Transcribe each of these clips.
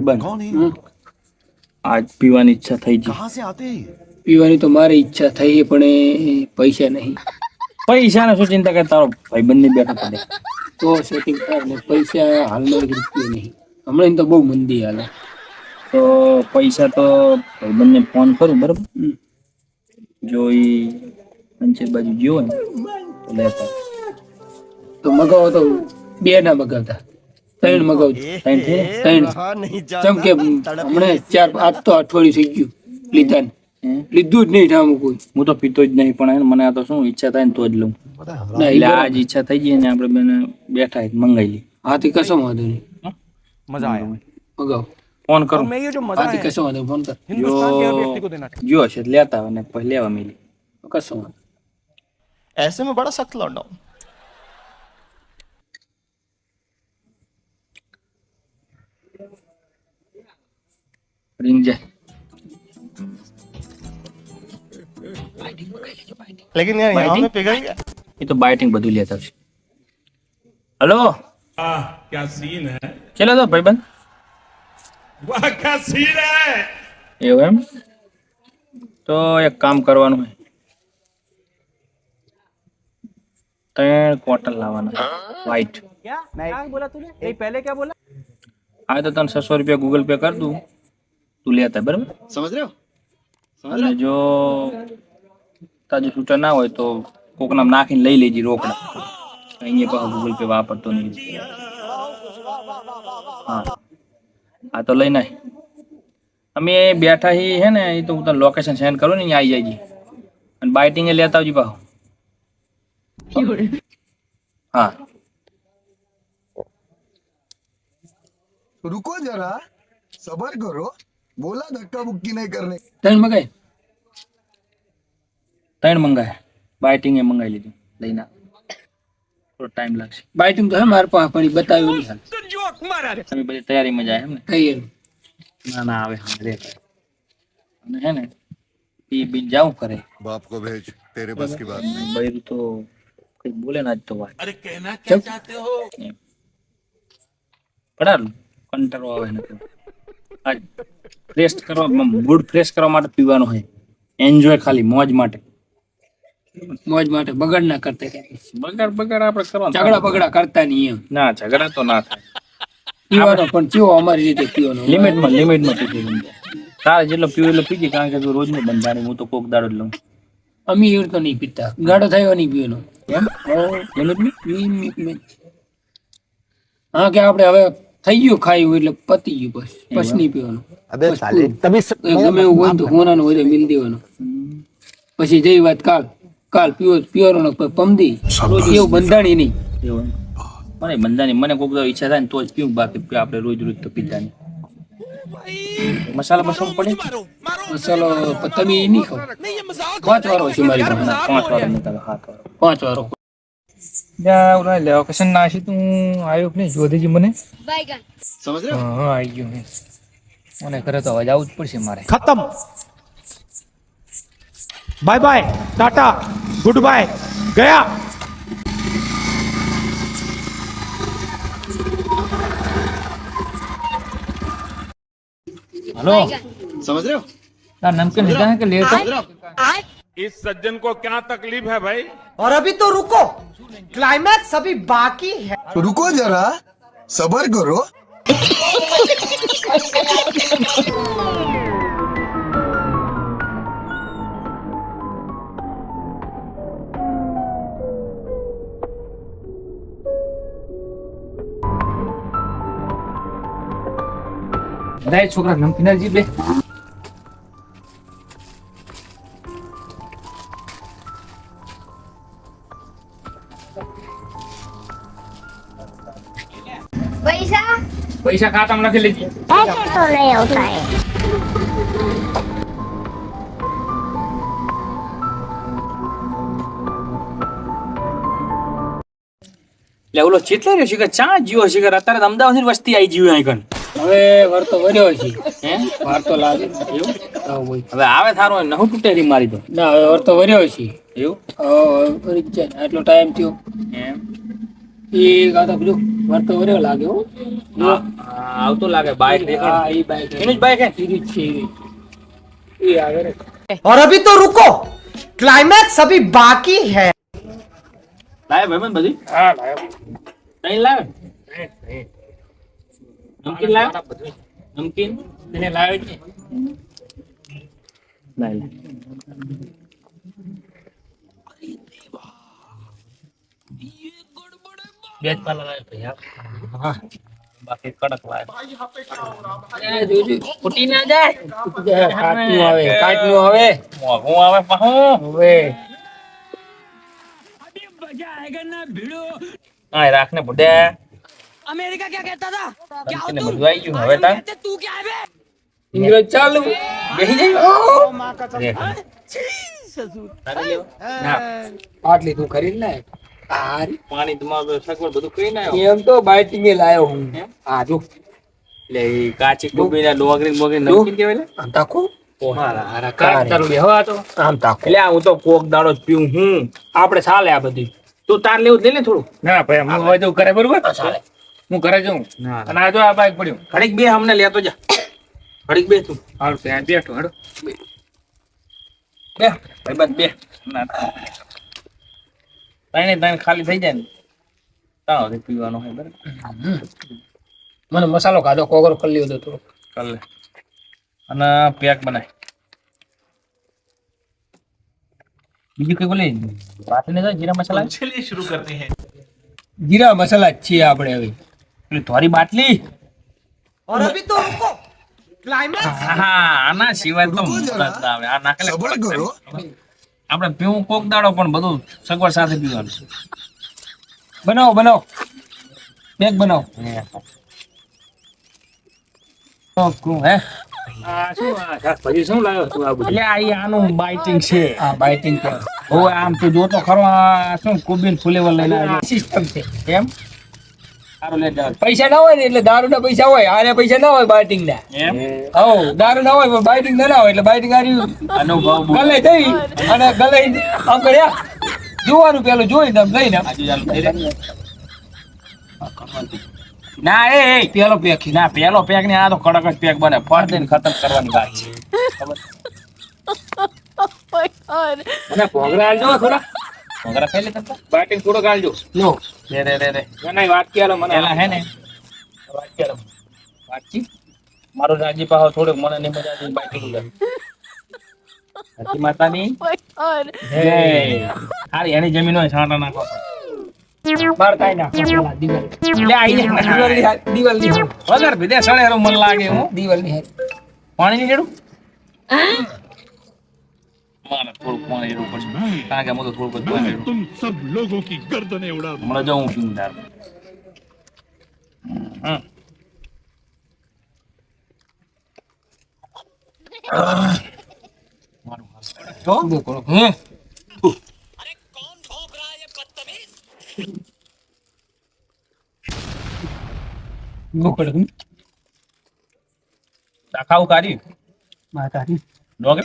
ભાઈબંધ આજ પીવાની ઈચ્છા થઈ ગઈ. પીવાની તો મારી ઈચ્છા થઈ પણ એ પૈસા નહીં. પૈસા ને શું ચિંતા કરે, તારો ભાઈબંધ ની બેઠો પડે તો સેટિંગ કર ને પૈસા હાલમાં રૂપિયો નહીં. હમણાં તો બહુ મંદી હાલે. તો પૈસા તો ભાઈબંધ ને ફોન કરું બરાબર. જો ઈ પંચર બાજુ ગયો હોય તો લેતા તો મગાવો તો બે ના મગાવતા, ત્રણ મગાવજો. ત્રણ જેમ કે હમણાં ચાર આજ તો અઠવાડિયું થઈ ગયું લીધા ને. લીધું જ નહીં ઠામું કોઈ. હું તો પીતો જ નહીં પણ મને આ તો શું ઈચ્છા થાય ને તો જ લઉં. એટલે આજ ઈચ્છા થઈ ગઈ ને આપણે બેને બેઠા મંગાવી લઈએ. હાથી કશો વાંધો નહીં, मजा आया. મગાવો. ફોન કરું. मैं ये जो मजा હાથી है કશો વાંધો ફોન કર. हिंदुस्तान के हर व्यक्ति को देना चाहिए. જો હશે તો લેતા આવે ને પછી લેવા મિલી. કશો વાંધો. ऐसे में बड़ा सख्त लौंडा हूं. રીંગ જાય. लेकिन यार यहाँ में पिघल गया. એ તો બાઇટિંગ બધું લેતા આવશે. હલો क्या सीन है. ચલો તો ભાઈબંધ. वाह क्या सीन है. એવું એમ તો એક કામ કરવાનું હોય. 3 ક્વાર્ટર લાવવાના વ્હાઈટ. क्या बोला तूने? नहीं पहले क्या बोला? આ તો તને 600 રૂપિયા ગૂગલ પે કર દઉં, તું લેતા બરાબર. समझ रहे हो? અને જો તાજુ છૂટા ના હોય તો કોક નામ નાખીને લઈ લેજી રોકડા. અહીંયા પાછો ગૂગલ પે વાપરતો નહીં. હા આ તો લઈને આય. અમે બેઠા હી હે ને એ તો હું તને લોકેશન સેન્ડ કરું ને અહીંયા આવી જાય. અને બાઇટિંગ એ લેતા આવજી પાછો. હા रुको जरा, सबर करो. बोला धक्का मुक्की नहीं करने. ત્રણ મગાય. 3 મંગાય. બાઇટિંગ એ મંગાવી લીધું લઈને આવ. થોડો ટાઈમ લાગશે. બાઇટિંગ તો હે મારા પાસે પણ ઈ બતાવ્યું નહીં હાલ. તમે બધી તૈયારીમાં જાય એમ ને? કહીએ ના ના આવે હા રે. અને હે ને પી બી જાવું કરે. बाप को भेज, तेरे बस की बात नहीं. બૈરું તો કઈ બોલે ના જ તો વાત. अरे कहना क्या चाहते हो. પડારું કંટાળો આવે ને તો આજ ફ્રેશ કરવા મૂડ ફ્રેશ કરવા માટે પીવાનું હોય. એન્જોય ખાલી મોજ માટે. મોજ માટે બગાડ ના કરતા ક્યાંય. બગાડ આપણે કરવાનું. ઝઘડા બગડા કરતા નહીં એમ. ના ઝઘડા તો ના થાય. પીવાનો પણ ચેવો અમારી રીતે પીવાનો. લિમિટમાં પીવું. તારે જેટલો પીવું એટલો પીજી, કારણ કે તું રોજ નું બંધાણી. હું તો કોક દાડો જ લઉં. અમે એવી રીતે નહીં પીતા. ગાડો થયો નહીં પીવાનો. એમ લિમિટ. હા કે આપણે હવે થઈ ગયું ખાયું એટલે પતી ગયું બસ. પછી નહીં પીવાનું. अबे साले तभी ગમે એવું હોય તો હોનાનું હોય તો મિલ દેવાનું. પછી જઈ વાત કાલ પીવાનો ને પમદી રોજ એવું બંધાણી નહીં. એવું મને બંધાણી મને કોક દાડો ઈચ્છા થાય ને તો જ પીવું. બાકી આપણે રોજ તો પીતા નહીં. મસાલા બસાલો પડે. મસાલો તમે ઈ નહીં ખાઓ. 5 વારો છે મારી પાસે. 5 વાર નતા 7 વાર. 5 વારો. क्या उरा लोकेशन ना आशी तू आयो कि नहीं जोधी जी मने समझ रहे हो? हां आई गयो मैं મને કરે તો અવાજ આવું જ પડશે મારે. खत्म. Bye bye tata good bye गया. हेलो समझ रहे हो? तार नमकीन લીધા હે કે લેટ इस सज्जन को क्या तकलीफ है भाई. और अभी तो रुको, क्लाइमैक्स अभी बाकी है. रुको जरा, सबर करो. દાય છોકરા નમકીન જી બે. પૈસા ખાતામાં લખી લેજે. ऐसे तो नहीं होता है. લે ઓલો ચેટલે રહ્યો છે કે ચા જીવો છે કે અત્યારે તો અમદાવાદ ની વસ્તી આવી જીવ અહીં કન. હવે વરતો વર્યો છે. હે વાર તો લાગે એવું એવું. હવે આવે થારો નહુ તૂટે રી મારી તો. ના હવે વરતો વર્યો છે. એવું આટલો ટાઈમ થયો એમ એ ગાતા બધું વરતો વરેવો લાગે હો. આવતો લાગે બાઇક હા, ઈ બાઈક એનું જ બાઇક હે ઈ જ છે ઈ. ઈ આવે રે. और अभी तो रुको क्लाइमैक्स अभी बाकी है લાવે ભાઈ બધી હા લાયો તઈ લાવે નમકીન લાવે નમકીન એને લાવ્યો છે લાય લે બે જ પાલા લાવે ભાઈ હા બાકી કડક લાવે એ જોજો. ફૂટી ના જાય કાચનું આવે, કાચનું આવે. મોઘું આવે પાહું હવે આ રાખ ને બુડે अमेरिका क्या कहता था નમકીન ને બધું આવી ગયું હવે તાર तू क्या है ઇંગ્રેજ ચાલુ. બેહી જાય ના આટલી તું ખરીદ લાય. હારી. પાણી તમારું સગવડ બધું કઈ ના આવ્યો એમ તો બાઇટિંગ એ લાયો હું. હા જો એટલે ઈ કાચી ડૂબી ના ડોગરી મોગરી નમકીન કેવાય ને આમ તાકો. હારા હારા કાંઈ તારું બે હવા તો આમ તાકો. એટલે હું તો કોક દાડો જ પીવું હું આપણે ચાલે આ બધી. તું તાર લેવું જ લે ને થોડું ના ભાઈ હું હવે જઉં ઘરે બરોબર હું ઘરે જઉં અને આ જો આ બાઈક પડ્યું ઘડીક બે અમને લેતો જા ઘડીક બે તું હારું ત્યાં બેઠો હેડો બે ભાઈ બસ બે ના તાઈને ખાલી થઈ જાય ને તાવ પીવાનો હોય બરાબર મને મસાલો ખાધો કોગરો કરી લીધો થોડો. કર લે અને પેક બનાય બીજું કઈ બોલે વાત ને જીરા મસાલા જીરા મસાલા જ છીએ આપણે હવે. પેલી થોરી બાટલી और अभी तो रुको क्लाइमैक्स હા આના સિવાય તો મુરત ના આવે આ નાખે સબર કરો આપણે પીવું કોક દાડો પણ બધું સગવડ સાથે પીવાનું બનાવો બનાવો પેક બનાવો. હે આ શું આ શાકભાજી શું લાવ્યો તું આ બધું એટલે આ ઈ આનું બાઇટિંગ છે આ બાઇટિંગ પર હવે આમ તું જોતો ખરો આ શું કોબીન ફુલેવર લઈને આવ્યો સિસ્ટમ છે. એમ સારું લે જાવ પૈસા ના હોય ને એટલે દારૂ ના પૈસા હોય, આને પૈસા ના હોય બાઇટિંગ ના. એમ હવ દારૂ ના હોય પણ બાઇટિંગ ના હોય એટલે બાઇટિંગ આરી અનુભવ ગલે થઈ અને ગલે આમ કર્યા જોવાનું પેલું જોઈને આમ લઈને આમ. આજુ ચાલુ થઈ રે ના એ પેલો પેક ના પેલો પેક ને આ તો કડક જ પેક બને ફળ દઈને ખતમ કરવાની વાત છે અને ભોગરા આલજો થોડા વગેરે ખાઈ લે તને બાટિંગ થોડો ગાલજો લો રે મને વાત કેલો મને પેલા હે ને વાત કરો વાતચીત મારો રાજી પાહો થોડુંક મને નહીં મજા આવી બાકી લે સતી માતાની જય હારી એની જમીન હોય છાંટા નાખો બાર કાઈ નાખો પેલા દિવાલ લે આઈ દિવાલ ની વગર ભીદે સળેરો મન લાગે હું દિવાલ ની પાણી ની જેડું મારે થોડું પાણી જેડું પડશે કારણ કે હું તો થોડુંક જ પાણી જેડું तुम सब लोगों की गर्दनें उड़ा હમણાં જાઉં પીવું તાર ઉભો કરો હે ખાવું કાઢી માતાજી ડોગે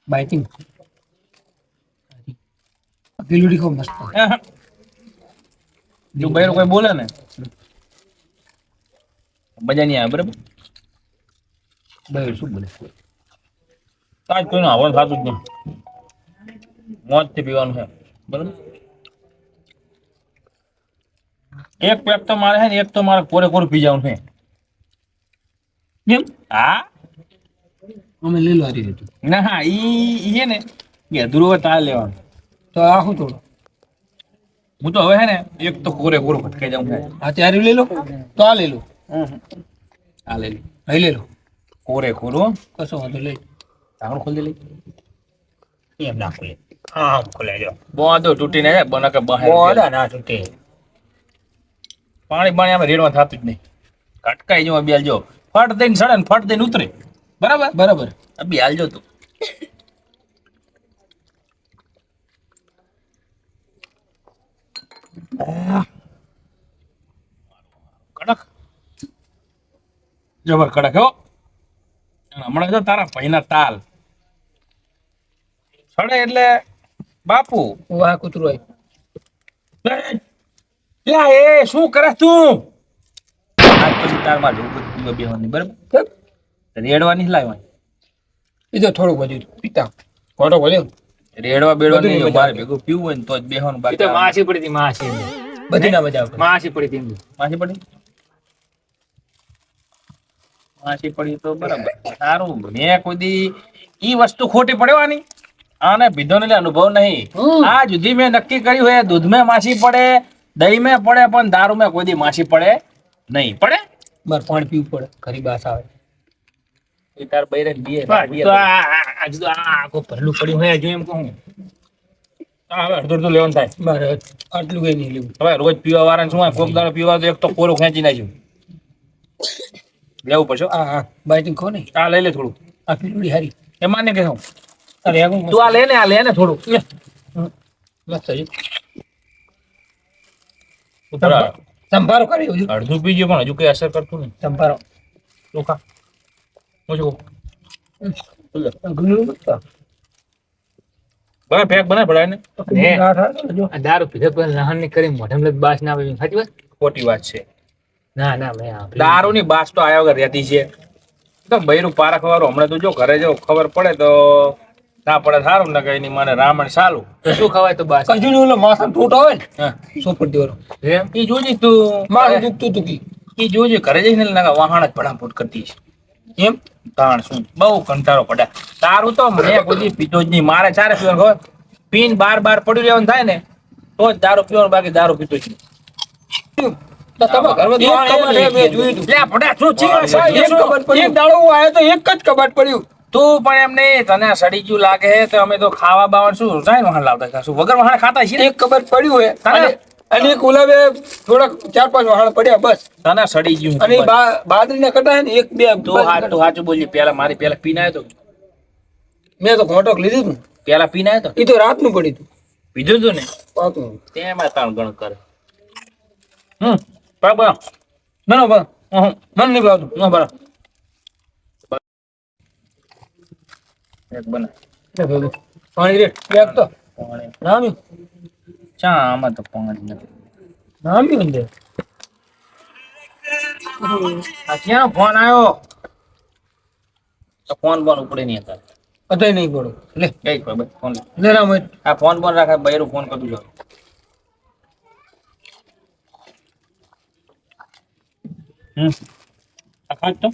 બાઇટિંગ ગીલુડી કો મસ્ત જો બૈરો કોઈ બોલે ને મજા નહીં આવે બરાબર બૈરો શું બોલે કાંઈ કોઈનો આવવાનું થતું જ નહીં મોજથી પીવાનું છે બરાબર એક પેક તો મારે છે ને એક તો મારે કોરે કોરું પી જવાનું છે એમ હા અમે લીલો હારી હતું ના હા ઈ છે ને એ અધૂરો તાર લેવાનું તો આ શું થોડું હું તો હવે છે ને એક તો કોરે કોરું ભટકાઈ જાઉં છે આ ત્યારે લઈ લો તો આ લઈ લો આ લઈ લે અહીં લઈ લો કોરે કોરું કશો વાંધો લઈ ઢાંકણું ખોલી દે લઈ એમ ના ખોલે હા ખોલે જો બોધો તૂટીને જાય બને કે બહાર બોડા ના છૂટે પાણી પાણી આમાં રેડવા થતું જ નહીં કટકાઈ જવા બે હાલજો ફટ દઈને સડે ને ફટ દઈને ઉતરે બરાબર બરાબર આ બે હાલજો તું કડક જબર કડક હો અને હમણાં જો તારા ભાઈના તાલ સડે એટલે બાપુ વાહ કૂતરું લ્યા એ શું કરે તું આજ પછી તારમાં ઢોકળ પીવા બેહવાની બરાબર રેડવાની જ લાવવાની એ તો થોડુંક વધ્યું પિતા ખોટો વધ્યો રેડવા બેડવા બધું નહીં મજા મારે આવે. ભેગું પીવું હોય ને તો જ બેહવાનું એ બાકી તો માસી પડી હતી માસી બધી ના મજા આવતી માસી પડી હતી એમ. માસી પડી માસી પડી તો બરાબર સારું મેં કોઈ દી ઈ વસ્તુ ખોટી પડવાની આને પીધો ને અનુભવ નહીં આ સુધી મેં નક્કી કર્યું હોય દૂધ મેં માસી પડે દહીં મેં પડે પણ દારૂ મેં કોઈ દી માસી પડે નહીં પડે મારે પાણી પીવું પડે ખરી બાસ આવે એ તાર બૈરે બીએ તો આજ તો આ આખું ભરેલું પડ્યું હોય હજુ એમ કહું હવે અડધું અડધું લેવાનું થાય મારે આટલું કઈ નહીં લેવું હવે રોજ પીવા વાળાને શું હોય કોક દાડો પીવા તો એક તો કોરો ખેંચી નાખ્યું લેવું પડશે હો. હા હા બાઈટિંગ ખો નહીં આ લઈ લે થોડું આ પીલુડી હારી એ માન્ય કે હું અરે આગળ તું આ લે ને થોડું લે મસ્ત છે બરાબર. સંભારો કરી હજુ અડધું પીજો પણ હજુ કઈ અસર કરતું નહીં સંભારો તું ખા હું શું કહું? બરાબર પેક બનાય ભરાય ને આ દારૂ પીધા પછી લહણ ની કરી મોઢામાં લઈ બાસ ના આવે સાચી વાત ખોટી વાત છે ના ના મેં સાંભળ્યું. દારૂ ની બાસ તો આયા વગર રહેતી છે તો બૈરું પારખ વાળું હમણાં તું જો ઘરે જો ખબર પડે તો ના પડે સારું ને કઈ નહીં મને રામણ સાલું તો શું ખવાય તો બાસ કજુ ઓલો માથાનો ઠોઠ આવે ને હા સો પડ દેવાનો એમ ઈ જોજી તું મારું દુખતું તું કી ઈ જોજે ઘરે જઈને નાખા વાહણ જ ભડાફૂટ કરતી છે એમ તાણ શું બહુ કંટાળો પડે તારું તો મેં કોઈ પીતો જ નહીં મારે ચારે પીવાનું ખબર પીન બાર પડ્યું રહેવાનું થાય ને તો જ દારૂ પીવાનું બાકી દારૂ પીતો જ નહીં તો તમે ઘરમાં એક દોણ કબાટ એ મેં જોયું તું. લે ભડા શું છે એક કબાટ પડ્યું. એક દાડો હું આવ્યો તો એક જ કબાટ પડ્યું તું પણ એમ નહીં તને સડી ગયું લાગે છે તો અમે તો ખાવા બાવા શું જાય વહાણ લાવતા હતા શું વગર વહાણ ખાતા છીએ એક કબાટ પડ્યું હે તારે? અને એક ઓલા બે થોડાક 4-5 વાહણ પડ્યા બસ તને સડી ગયું અને ઈ બાદરીના કટાય ને એક બે તું સાચું બોલી પેલા પીને આવ્યો તો મેં તો ઘોટક લીધું તું પેલા પીને આવ્યો તો એ તો રાતનું પડ્યું તું પીધું તું ને પાકું તેમાં ત્રણ ગણ કરે બરાબર ના ના બા મન નહીં ભાવતું ના બરાબર એક બના લે ભાઈ પાણી રે એક તો નામ્યું ચા આમાં તો પાણી નથી નામ્યું ને આ ક્યાં ફોન આવ્યો ફોન બોન ઉપડે નહીં હતા અતાય નહીં પડો લે કઈ ખબર ફોન લે રામ આ ફોન બોન રાખે બૈરું ફોન કરતું જાવ આ ખાટ તો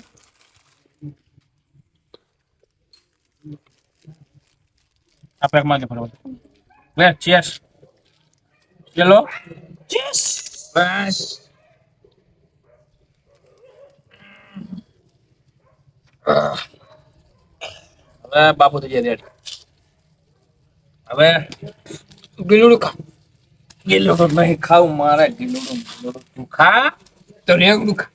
આ પેક માં ફરવા લે ચેસ ચલો ચેસ બસ હવે બાપુ થઈ જાય રેડ હવે ગીલુડું ખા ગીલુડું નહીં ખાવું મારે ગીલુડું તું ખા તો રેગડું ખા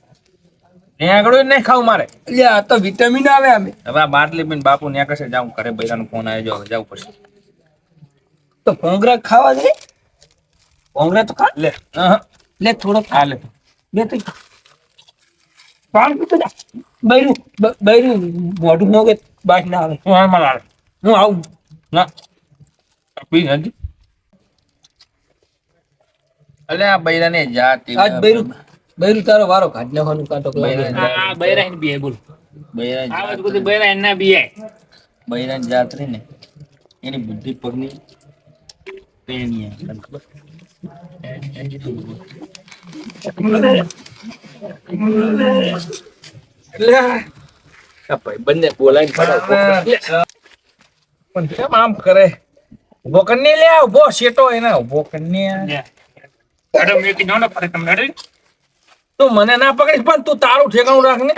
નેગડું નહીં ખાવું મારે લે આ તો વિટામિન આવે આમે હવે આ બાટલી પીને બાપુ ન્યા કશે જાઉં ઘરે બૈરાનો ફોન આવ્યો હવે જવું પડશે તો ભોંગરા ખાવા દે ભોંગરા તો ખા લે લે થોડો ખા લે બે તો પાણી પીતો જા બૈરું મોઢું મોગે બાટ ના આવે હું હાલમાં લાવે હું આવું ના પી નથી અલે આ બૈરાને જાતી આજ બૈરું તારો વારો કાઢ નાખવાનું કાંટો આ બૈરા ને બીએ બોલ બૈરા આ વાત બધી બૈરા એના બીએ બૈરાની જાત રહી ને એની બુદ્ધિ પગની પેણી ખબર બંને બોલાઈને પણ કેમ આમ કરે ઉભો કરીને લે ઉભો શેટો એના ઉભો કરીને અરે મેં કીધું ને ફરે તમને અરે તું મને ના પકડીશ પણ તું તારું ઠેકાણું રાખ ને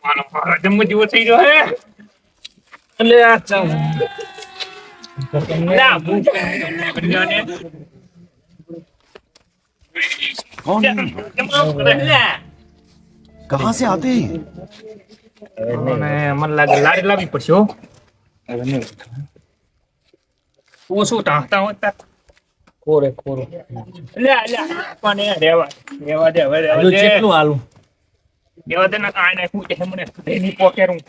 માનો મારા જન્મ જેવો થઈ ગયો હે એટલે આ ચાલ ના હું બિરયાની कहाँ से आते हैं મને મને લાગે લાડી લાવવી પડશે હો તું શું ટાંકતા હોતા કોરે લે પણ એ રેવા દે હવે રેવા હજુ દે કેટલું હાલું રેવા દે ને આ નાખું છે મને એની પોકેરું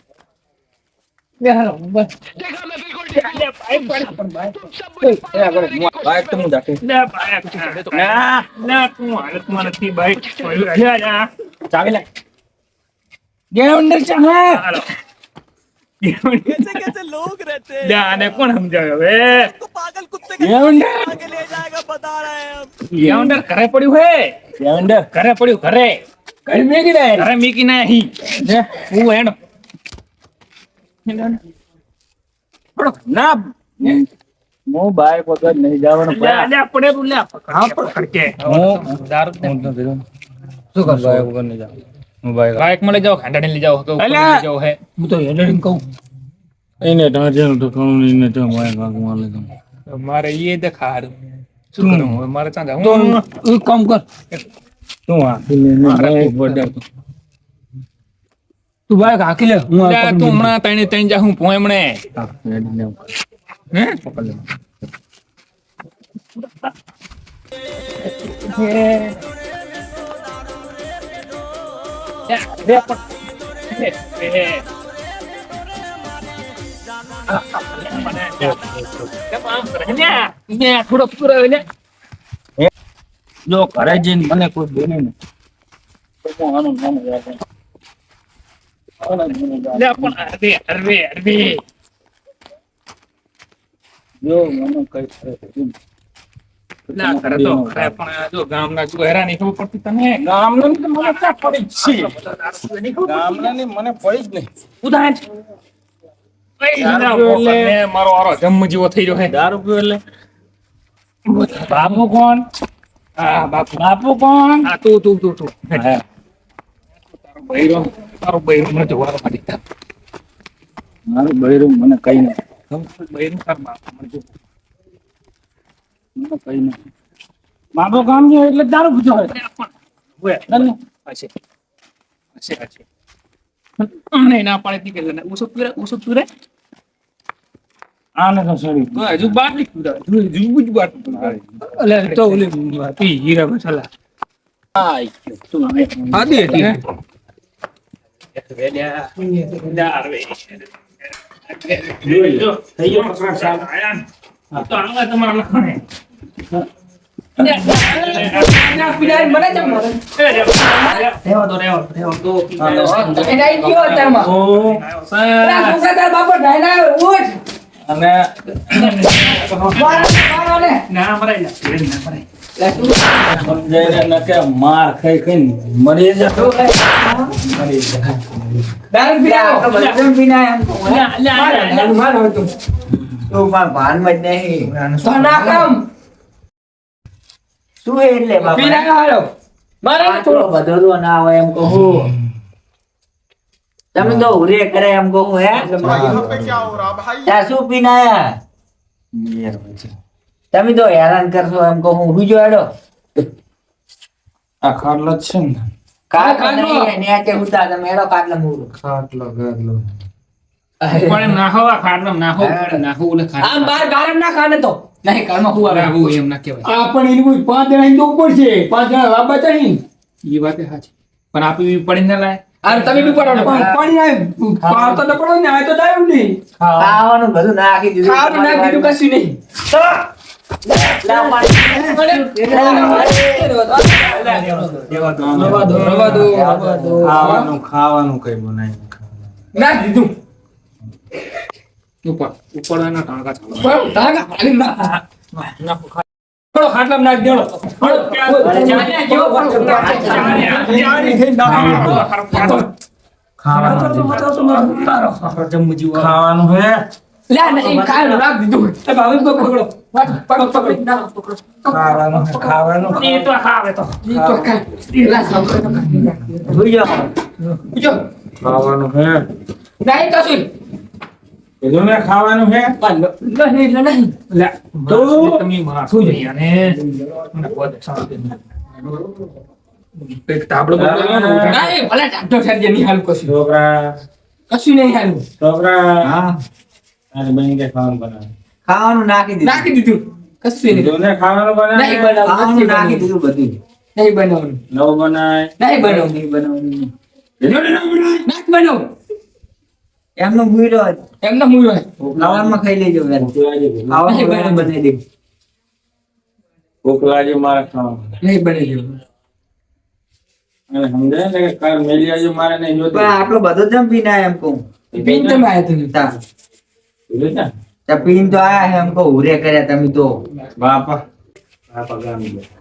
લે હાલો બસ લે ભાઈ પણ ભાઈ બાઈક તો હું રાખે લે બાઈક ના ના તું હાલતમાં નથી બાઈક ચાવી લે ગેવંડર ચાહે હાલો આને કોણ સમજાવે હવે ગેવંડર ઘરે પડ્યું હે ગેવંડર ઘરે પડ્યું ઘરે કઈ મેગી દે ઘરે મીકી ના હી ને હું હેડો ના હું બાઈક વગર નહીં જવાનું લે લે પડે લે હા પકડ કે હું દારૂ દે શું કર બાઈક વગર નહીં જાવ હું બાઈક બાઈક માં લઈ જાઓ ખાંડાને લઈ જાઓ કે ઉપર અલ્યા! લઈ જાઓ હે હું તો હેડરિંગ કહું એને ઢાંચેલું તો ઘણું નહીં ને તો બાઈક વાગવા લે તો મારે એ દેખા હારું શું કરું હવે મારે ત્યાં તો જાવું એક કામ કર તું આખી ને બાઈક વડાવતો તું બાઈક હાકી લે હું આ લે, તું હમણાં તઈને જા હું પોય હમણે હે થોડો પૂરો જો ઘરે જઈને મને કોઈ બોલે ને તો હું આનું નામ યાદ રાખું. જો મને કઈ થાય ના કરે તો કરે પણ આ જો ગામના ચહેરા ની ખબર પડતી તને ગામના ની તો મને ક્યાં પડી જ છે ગામના ની મને પડી જ નહીં ઉદાહરણ મારો આરો જન્મ જેવો થઈ રહ્યો હે દારૂ પીવો એટલે બાપુ કોણ હા બાપુ કોણ હા તું હા. તારો બૈરો મને જોવાનો પડી તા મારું બૈરું મને કઈ નહીં બૈરો તાર બાપ મને જો મને કઈ નહીં મારું કામ છે એટલે દારૂ પીતો હોય ના પાડે કે ઓછો પીરે આને તો સડી હજુ બાર ની પીરે હજુ જ બાર અલે તો ઓલી પી હીરા મસાલા આઈ ગયો તું હવે આદી હતી હે થઈ ગયો પકડા સાહેબ તો આવા તમારા લખણે અને સમજાય ને કે માર ખાઈ ખાઈને મરી જતો મરી જાય તમે તો ઉરે કરે એમ કહું હે यहाँ पे क्या हो रहा भाई ત્યાં શું પીને આયા તમે તો હેરાન કરશો એમ કહું હું બીજો હેડો આ ખાટલો જ છે ને કાટલો નહીં ને કે ઉતા તમે હેડો કાટલો મૂરો ખાટલો ખાટલો પણ નાહો આ ખાડમાં નાહો ઓલે આમ બાર ગારમ ના ખાને તો નહીં કારમાં હું આવે નાહો એમ ના કહેવાય આ પણ એની કોઈ 5 જણા તો ઉપર છે 5 જણા લાંબા ચાહી એ વાત સાચી પણ આપી પડી ના લાય આ તમે બી પડો પાણી આય પાર તો પડો ને આ તો દાયું નહીં ખાવાનું બધું નાખી દીધું ખાવાનું ના બીજું કશું નહીં ખાવાનું કઈ બનાવી ના દીધું ઉપડવાના ટાંકા ચાલો પણ ધાગા ખાલી ના પડો ખાટલામાં નાખ દેડો ખાવાનું હે લે નહીં ખાવાનું નાખ દીધું એ ભાવે તો પકડો પકડ ના પકડો ખાવાનું એ તો ખાવે તો ઈ તો કાઈ લા સાવ તો જોઈ જાઓ જો ખાવાનું હે નહીં કશું કીધું ને ખાવાનું હે નહીં લે તો તમે માં શું જઈ અને મને બોલ શાંતિ પેક તાબડો નહીં ભલે ડાક્ટર સાહેબ જે નહીં હાલ કશું છોકરા કશું નહીં હાલ છોકરા હા અરે બની કે ખાવાનું બનાવે ખાવાનું નાખી દીધું નાખી દીધું કશું નહીં કીધું ને ખાવાનું બનાવે નહીં બનાવ ખાવાનું નાખી દીધું બધું નહીં બનાવવાનું નવું બનાય નહીં બનાવ નહીં બનાવવાનું નાખ બનાવ એમનો ભૂરો એમને મૂળો ખાવામાં ખાઈ લેજો વેલ ખાવાનું બનાવી દે ભૂખ લાગી મારે ખાવા નહીં બની ગયું અને સમજાય ને કે કાલ મેલી આવજો મારે નહીં જોતી પણ આટલો બધો જમ પીને આયા એમ કહું પીન તમે આયા તું તા ભૂલી જા તા પીન તો આયા હે એમ કહું ઉરે કર્યા તમે તો બાપા ગામ ગયા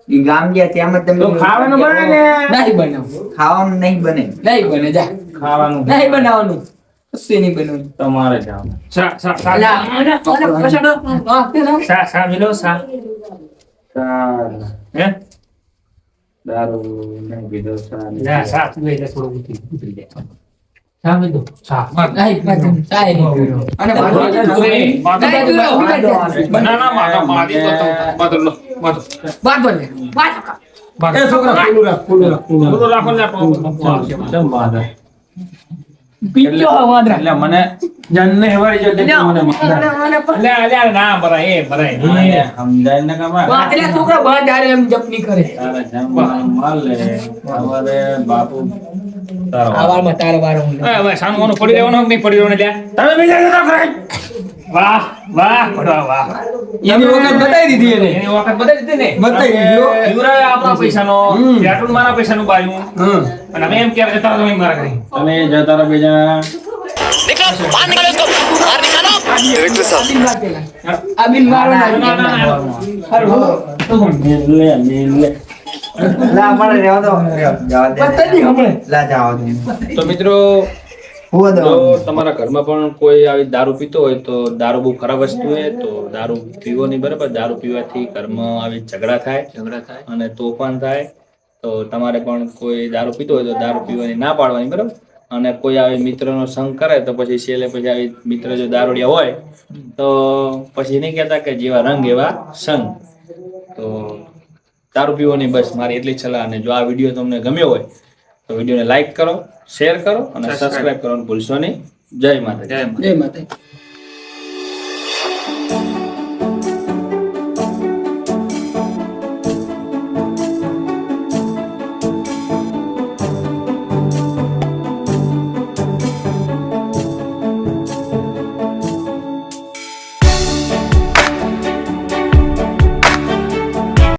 ઈ ગામ ગયા ત્યાં જ તમે તો ખાવાનું બને ને નહીં બનાવ ખાવાનું નહીં બને નહીં બને જા ખાવાનું નહીં બનાવવાનું કશું નહીં બનાવવાનું તમારે જાવ સા સા સા સા સા મિલો સા હે દારૂ નહીં પીધો સારી ના સા તું એટલે થોડું ઉતરી જાય સા મિલો સા નહીં પાછું ચાય નહીં પીવાનો. અને ના ના માતા મારી તો માતો માતો બાંધો ને એ છોકરા કુલું રાખો ને કેમ બાધા પીજો વાંદરા એટલે મને જન્ને હેવારી જો દેખ મને અલ્યા ના બરાય એ બરાય સમજાય ને કમા વાંદરા છોકરા બાંધ આરે એમ જપ નહીં કરે તારા જમવા માલ લે અમારે બાપુ તારો આવારમાં તારો વારો હું હવે સાનું ઓનું પડી રહેવાનું કે નહીં પડી રહેવાનું લ્યા તમે બીજા જતા કરાય વાહ વાહ પડવા વાહ એની વખત બતાવી દીધી એને એની વખત બતાવી દીધી ને બતાવી દીધો યુવરાજે આપણા પૈસાનો પેટ્રોલ મારા પૈસાનું બાયું અને અમે એમ ક્યારે જતા તમે મારા કરી તમે જતા રહો બીજા આ બિલ મારો ના ના ના મિલે મિલે લા પણ રહેવા દો જવા દે બતાવી હમણે લા જાવ દે તો મિત્રો હું દો જો તમારા ઘરમાં પણ કોઈ આવી દારૂ પીતો હોય તો દારૂ બહુ ખરાબ વસ્તુ છે તો દારૂ પીવો નહીં બરાબર દારૂ પીવાથી ઘરમાં આવી ઝઘડા થાય અને તોફાન થાય તો તમારે પણ કોઈ દારૂ પીતો હોય તો દારૂ પીવાની ના પાડવાની બરાબર અને કોઈ આવી મિત્રનો સંગ કરે તો પછી છેલ્લે પછી આવી મિત્ર જો દારૂડિયા હોય તો પછી નહીં કહેતા કે જેવા રંગ એવા સંગ તો દારૂ પીવો નહીં બસ મારી એટલી જ સલાહ અને જો આ વિડીયો તમને ગમ્યો હોય તો વિડીયોને લાઈક કરો શેર કરો અને સબસ્ક્રાઇબ કરવાનું ભૂલશો નહીં જય માતા જય માતા